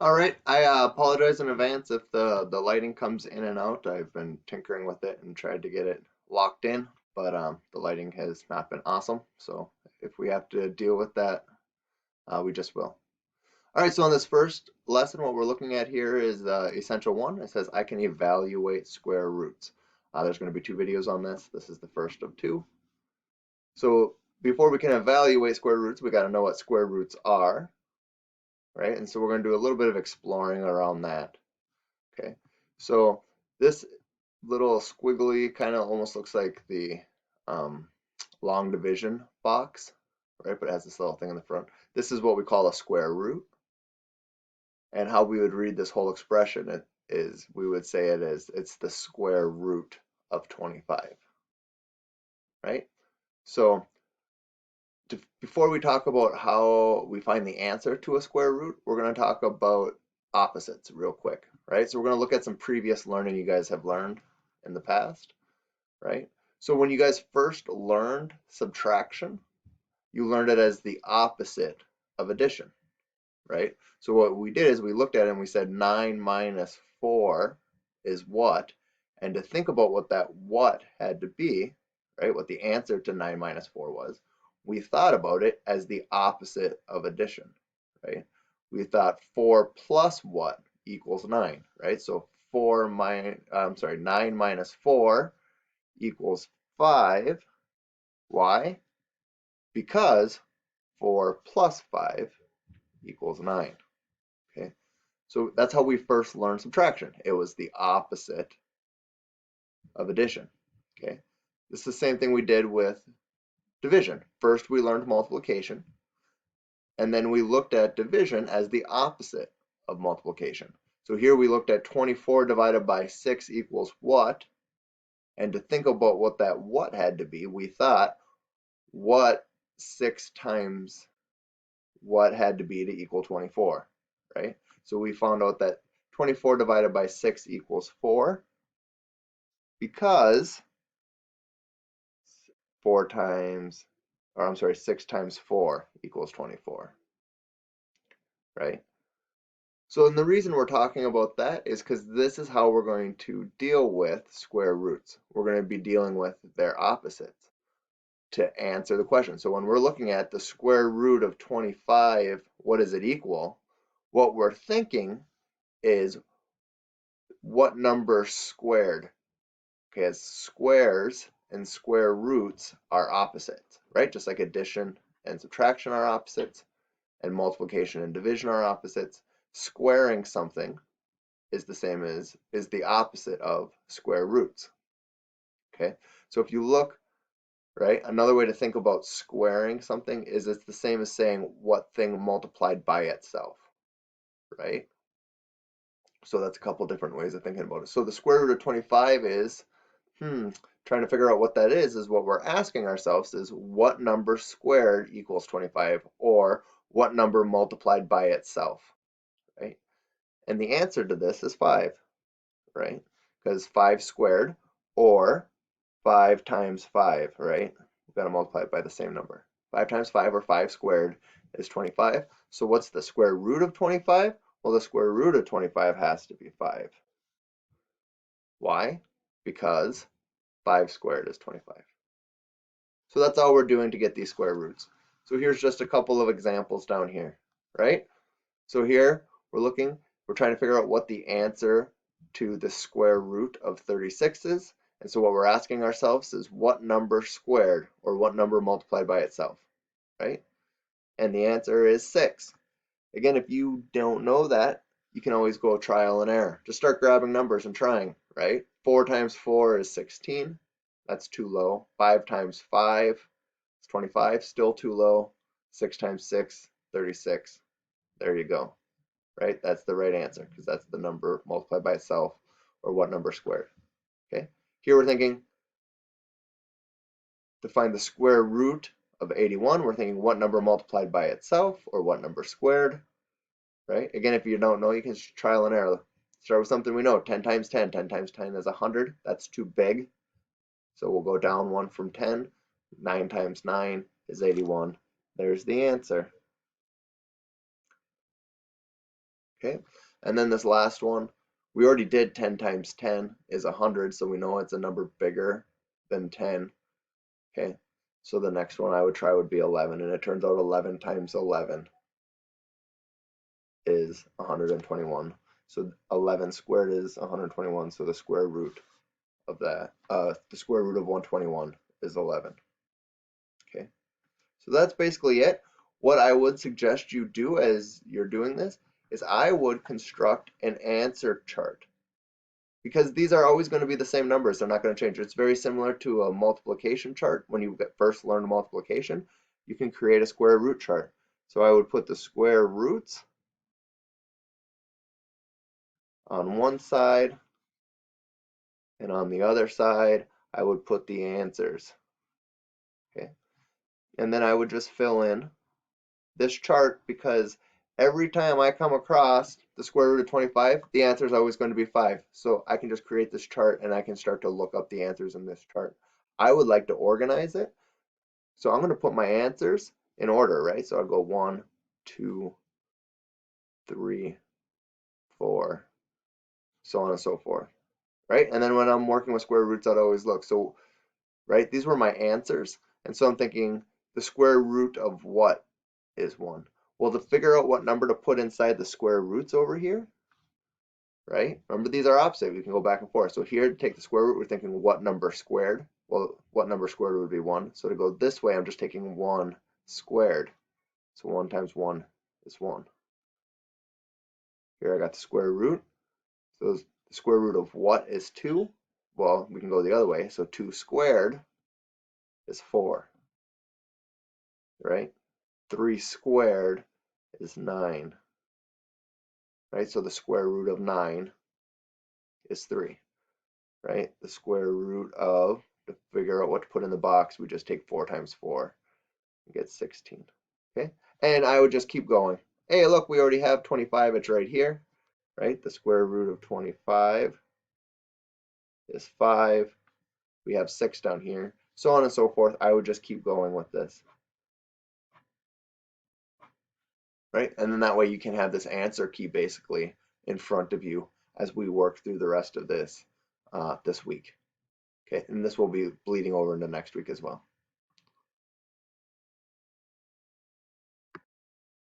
All right, I apologize in advance if the lighting comes in and out. I've been tinkering with it and tried to get it locked in, but the lighting has not been awesome. So if we have to deal with that, we just will. All right, so on this first lesson, what we're looking at here is essential one. It says I can evaluate square roots. There's going to be two videos on this. This is the first of two. So before we can evaluate square roots, we got to know what square roots are, right? And so we're going to do a little bit of exploring around that. Okay, so this little squiggly kind of almost looks like the um, long division box, right? But it has this little thing in the front. This is what we call a square root. And how we would read this whole expression is we would say it as it's the square root of 25, right? So before we talk about how we find the answer to a square root, we're going to talk about opposites real quick, right? So we're going to look at some previous learning you guys have learned in the past, right? So when you guys first learned subtraction, you learned it as the opposite of addition, right? So what we did is we looked at it and we said 9 minus 4 is what? And to think about what that what had to be, right, what the answer to 9 minus 4 was, we thought about it as the opposite of addition, right? We thought 4 plus what equals 9, right? So 9 minus 4 equals 5. Why? Because 4 plus 5 equals 9. Okay, so that's how we first learned subtraction. It was the opposite of addition. Okay, this is the same thing we did with division. First we learned multiplication, and then we looked at division as the opposite of multiplication. So here we looked at 24 divided by 6 equals what? And to think about what that what had to be, we thought what 6 times what had to be to equal 24, right? So we found out that 24 divided by 6 equals 4 because 4 times, or I'm sorry, 6 times 4 equals 24, right? So and the reason we're talking about that is because this is how we're going to deal with square roots. We're going to be dealing with their opposites to answer the question. So when we're looking at the square root of 25, what does it equal? What we're thinking is what number squared? Okay, as squares and square roots are opposites, right? Just like addition and subtraction are opposites, and multiplication and division are opposites. Squaring something is the same as is the opposite of square roots. Okay, so if you look, right, another way to think about squaring something is it's the same as saying what thing multiplied by itself, right? So that's a couple different ways of thinking about it. So the square root of 25 is, trying to figure out what that is what we're asking ourselves is what number squared equals 25 or what number multiplied by itself, right? And the answer to this is 5, right? Because 5 squared or 5 times 5, right? We've got to multiply it by the same number. 5 times 5 or 5 squared is 25. So what's the square root of 25? Well, the square root of 25 has to be 5. Why? Because 5 squared is 25. So that's all we're doing to get these square roots. So here's just a couple of examples down here, right? So here we're trying to figure out what the answer to the square root of 36 is. And so what we're asking ourselves is what number squared or what number multiplied by itself, right? And the answer is 6. Again, if you don't know that, you can always go trial and error. Just start grabbing numbers and trying, right? 4 times 4 is 16. That's too low. 5 times 5 is 25. Still too low. 6 times 6, 36. There you go, right? That's the right answer because that's the number multiplied by itself or what number squared, okay? Here we're thinking to find the square root of 81, we're thinking what number multiplied by itself or what number squared, right? Again, if you don't know, you can just trial and error. Start with something we know. 10 times 10. 10 times 10 is 100. That's too big. So we'll go down 1 from 10. 9 times 9 is 81. There's the answer. Okay, and then this last one, we already did 10 times 10 is 100, so we know it's a number bigger than 10. Okay, so the next one I would try would be 11, and it turns out 11 times 11 is 121. So 11 squared is 121, so the square root of that, the square root of 121 is 11. Okay, so that's basically it. What I would suggest you do as you're doing this is I would construct an answer chart, because these are always going to be the same numbers. They're not going to change. It's very similar to a multiplication chart. When you first learn multiplication, you can create a square root chart. So I would put the square roots on one side, and on the other side, I would put the answers. Okay, and then I would just fill in this chart, because every time I come across the square root of 25, the answer is always going to be 5. So I can just create this chart and I can start to look up the answers in this chart. I would like to organize it. So I'm going to put my answers in order, right? So I'll go 1, 2, 3, 4, so on and so forth, right? And then when I'm working with square roots, I'd always look. So, right, these were my answers. And so I'm thinking the square root of what is 1? Well, to figure out what number to put inside the square roots over here, right? Remember, these are opposite. We can go back and forth. So here, to take the square root, we're thinking what number squared? Well, what number squared would be 1? So to go this way, I'm just taking 1 squared. So 1 times 1 is 1. Here I got the square root. So the square root of what is 2? Well, we can go the other way. So 2 squared is 4, right? 3 squared is 9, right? So the square root of 9 is 3, right? The square root of, to figure out what to put in the box, we just take 4 times 4 and get 16, okay? And I would just keep going. Hey, look, we already have 25. It's right here, right? The square root of 25 is 5. We have 6 down here, so on and so forth. I would just keep going with this, right? And then that way you can have this answer key basically in front of you as we work through the rest of this this week. Okay, and this will be bleeding over into next week as well.